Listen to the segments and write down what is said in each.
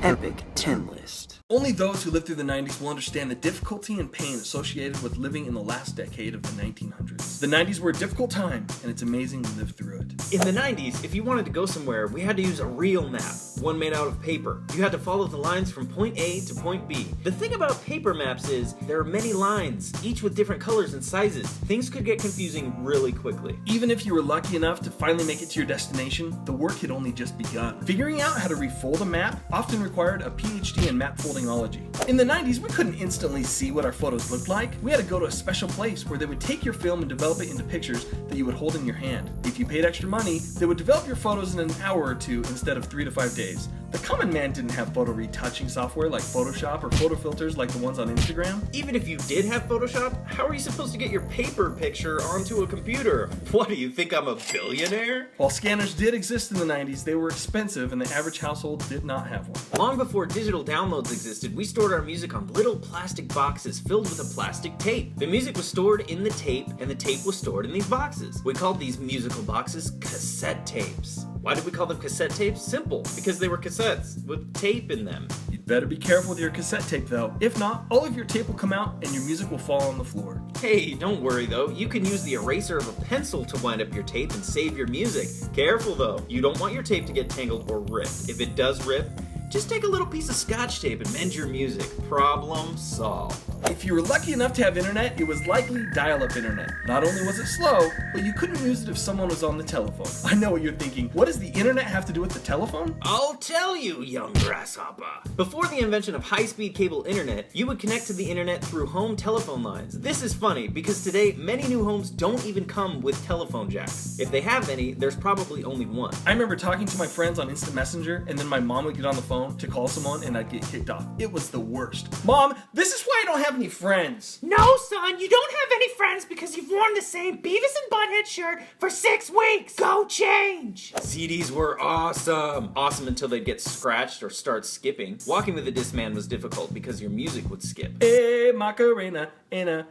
Epic 10 List. Only those who lived through the 90s will understand the difficulty and pain associated with living in the last decade of the 1900s. The 90s were a difficult time, and it's amazing we lived through it. In the 90s, if you wanted to go somewhere, we had to use a real map, one made out of paper. You had to follow the lines from point A to point B. The thing about paper maps is there are many lines, each with different colors and sizes. Things could get confusing really quickly. Even if you were lucky enough to finally make it to your destination, the work had only just begun. Figuring out how to refold a map often required a PhD in map foldingology. In the 90s, we couldn't instantly see what our photos looked like. We had to go to a special place where they would take your film and develop it into pictures that you would hold in your hand. If you paid extra money, they would develop your photos in an hour or two instead of 3 to 5 days. The common man didn't have photo retouching software like Photoshop or photo filters like the ones on Instagram. Even if you did have Photoshop, how are you supposed to get your paper picture onto a computer? What, do you think I'm a billionaire? While scanners did exist in the 90s, they were expensive and the average household did not have one. Long before digital downloads existed, we stored our music on little plastic boxes filled with a plastic tape. The music was stored in the tape, and the tape was stored in these boxes. We called these musical boxes cassette tapes. Why did we call them cassette tapes? Simple, because they were cassettes with tape in them. You'd better be careful with your cassette tape though. If not, all of your tape will come out and your music will fall on the floor. Hey, don't worry though. You can use the eraser of a pencil to wind up your tape and save your music. Careful though. You don't want your tape to get tangled or ripped. If it does rip, just take a little piece of Scotch tape and mend your music. Problem solved. If you were lucky enough to have internet, it was likely dial-up internet. Not only was it slow, but you couldn't use it if someone was on the telephone. I know what you're thinking. What does the internet have to do with the telephone? I'll tell you, young grasshopper. Before the invention of high-speed cable internet, you would connect to the internet through home telephone lines. This is funny because today, many new homes don't even come with telephone jacks. If they have any, there's probably only one. I remember talking to my friends on Instant Messenger, and then my mom would get on the phone to call someone and I'd get kicked off. It was the worst. Mom, this is why I don't have any friends. No, son, you don't have any friends because you've worn the same Beavis and Butthead shirt for 6 weeks. Go change. CDs were awesome. Awesome until they'd get scratched or start skipping. Walking with a Discman was difficult because your music would skip. Hey, Macarena, Anna.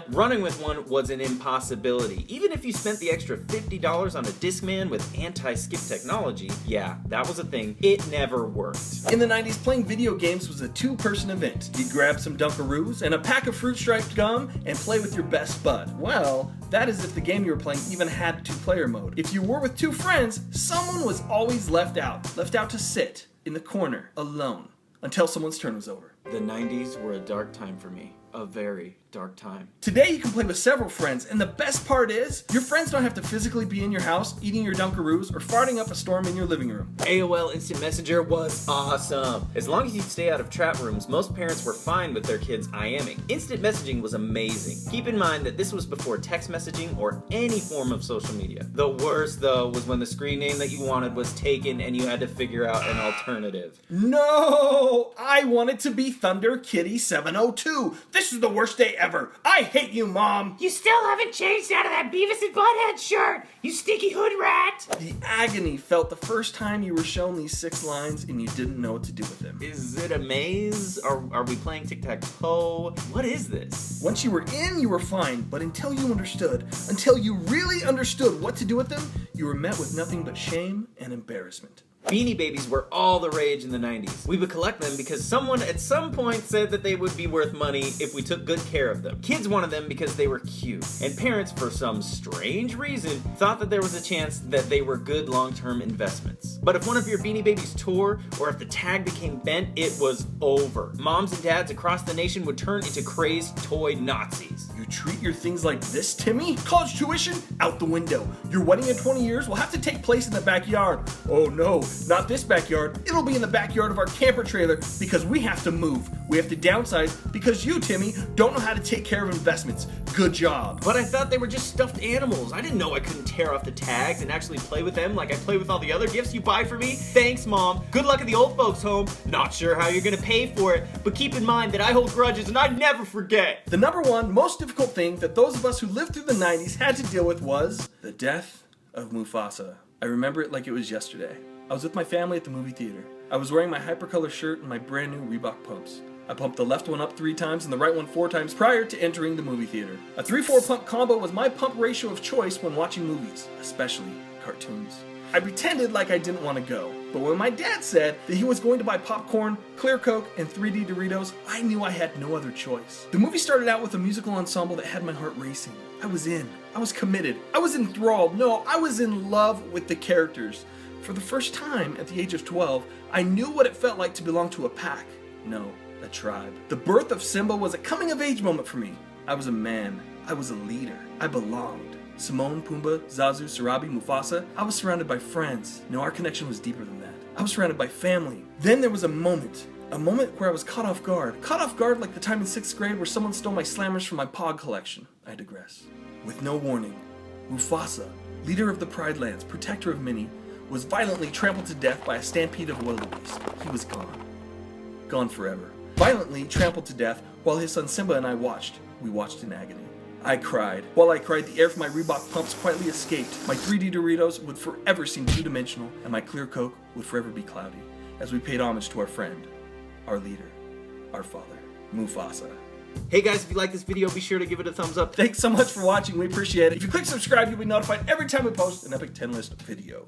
Running with one was an impossibility. Even if you spent the extra $50 on a Discman with anti-skip technology, yeah, that was a thing. It never worked. In the 90s, playing video games was a 2-person event. You'd grab some Dunkaroos and a pack of fruit-striped gum and play with your best bud. Well, that is if the game you were playing even had 2-player mode. If you were with 2 friends, someone was always left out to sit in the corner alone until someone's turn was over. The 90s were a dark time for me. A very dark time. Today you can play with several friends, and the best part is, your friends don't have to physically be in your house eating your Dunkaroos or farting up a storm in your living room. AOL Instant Messenger was awesome. As long as you'd stay out of chat rooms, most parents were fine with their kids IMing. Instant messaging was amazing. Keep in mind that this was before text messaging or any form of social media. The worst, though, was when the screen name that you wanted was taken and you had to figure out an alternative. No! I want it to be Thunder Kitty 702. This is the worst day ever. I hate you, Mom. You still haven't changed out of that Beavis and Butthead shirt, you stinky hood rat. The agony felt the first time you were shown these 6 lines and you didn't know what to do with them. Is it a maze? Are we playing tic-tac-toe? What is this? Once you were in, you were fine, but until you really understood what to do with them, you were met with nothing but shame and embarrassment. Beanie Babies were all the rage in the 90s. We would collect them because someone at some point said that they would be worth money if we took good care of them. Kids wanted them because they were cute, and parents, for some strange reason, thought that there was a chance that they were good long-term investments. But if one of your Beanie Babies tore, or if the tag became bent, it was over. Moms and dads across the nation would turn into crazed toy Nazis. You treat your things like this, Timmy? College tuition? Out the window. Your wedding in 20 years will have to take place in the backyard. Oh no, not this backyard. It'll be in the backyard of our camper trailer because we have to move. We have to downsize because you, Timmy, don't know how to take care of investments. Good job. But I thought they were just stuffed animals. I didn't know I couldn't tear off the tags and actually play with them like I play with all the other gifts you buy for me. Thanks, Mom. Good luck at the old folks' home. Not sure how you're gonna pay for it, but keep in mind that I hold grudges and I'd never forget. The number one most difficult thing that those of us who lived through the 90s had to deal with was the death of Mufasa. I remember it like it was yesterday. I was with my family at the movie theater. I was wearing my hypercolor shirt and my brand new Reebok pumps. I pumped the left one up 3 times and the right one 4 times prior to entering the movie theater. A 3-4 pump combo was my pump ratio of choice when watching movies, especially cartoons. I pretended like I didn't want to go. But when my dad said that he was going to buy popcorn, Clear Coke, and 3D Doritos, I knew I had no other choice. The movie started out with a musical ensemble that had my heart racing. I was in. I was committed. I was enthralled. No, I was in love with the characters. For the first time, at the age of 12, I knew what it felt like to belong to a pack. No, a tribe. The birth of Simba was a coming-of-age moment for me. I was a man. I was a leader. I belonged. Simone, Pumbaa, Zazu, Sarabi, Mufasa. I was surrounded by friends. No, our connection was deeper than that. I was surrounded by family. Then there was a moment where I was caught off guard. Caught off guard like the time in 6th grade where someone stole my slammers from my Pog collection. I digress. With no warning, Mufasa, leader of the Pride Lands, protector of Minnie, was violently trampled to death by a stampede of wildebeest. He was gone. Gone forever. Violently trampled to death while his son Simba and I watched. We watched in agony. I cried. While I cried, the air from my Reebok pumps quietly escaped. My 3D Doritos would forever seem two-dimensional, and my Clear Coke would forever be cloudy, as we paid homage to our friend, our leader, our father, Mufasa. Hey guys, if you like this video, be sure to give it a thumbs up. Thanks so much for watching. We appreciate it. If you click subscribe, you'll be notified every time we post an Epic 10 List video.